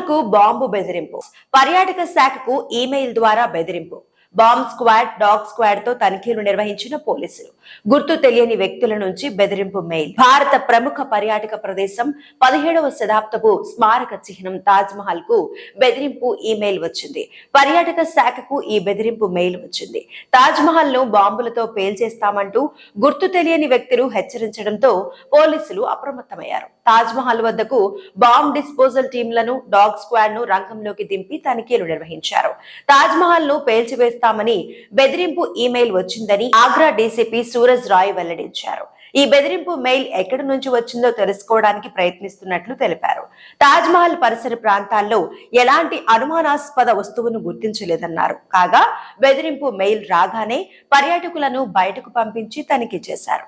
కు బాంబు బెదిరింపు. పర్యాటక శాఖకు ఈమెయిల్ ద్వారా బెదిరింపు. బాంబ్ స్క్వాడ్, డాగ్ స్క్వాడ్ తో తనిఖీలు నిర్వహించిన పోలీసులు. గుర్తు తెలియని వ్యక్తుల నుంచి బెదిరింపు మెయిల్. భారత ప్రముఖ పర్యాటక ప్రదేశం 17వ శతాబ్దపు స్మారక చిహ్నం తాజ్ మహల్ కు బెదిరింపు ఈమెయిల్ వచ్చింది. పర్యాటక శాఖకు ఈ బెదిరింపు మెయిల్ వచ్చింది. తాజ్ మహల్ ను బాంబులతో పేల్చేస్తామంటూ గుర్తు తెలియని వ్యక్తులు హెచ్చరించడంతో పోలీసులు అప్రమత్తమయ్యారు. తాజ్ మహల్ వద్దకు బాంబ్ డిస్పోజల్ టీంలను, డాగ్ స్క్వాడ్ ను రంగంలోకి దింపి తనిఖీలు నిర్వహించారు. తాజ్ మహల్ ను పేల్చివేస్తామని బెదిరింపు ఈమెయిల్ వచ్చిందని ఆగ్రా డీసీపీ సూరజ్ రాయ్ వెల్లడించారు. ఈ బెదిరింపు మెయిల్ ఎక్కడి నుంచి వచ్చిందో తెలుసుకోవడానికి ప్రయత్నిస్తున్నట్లు తెలిపారు. తాజ్ మహల్ పరిసర ప్రాంతాల్లో ఎలాంటి అనుమానాస్పద వస్తువును గుర్తించలేదన్నారు. కాగా బెదిరింపు మెయిల్ రాగానే పర్యాటకులను బయటకు పంపించి తనిఖీ చేశారు.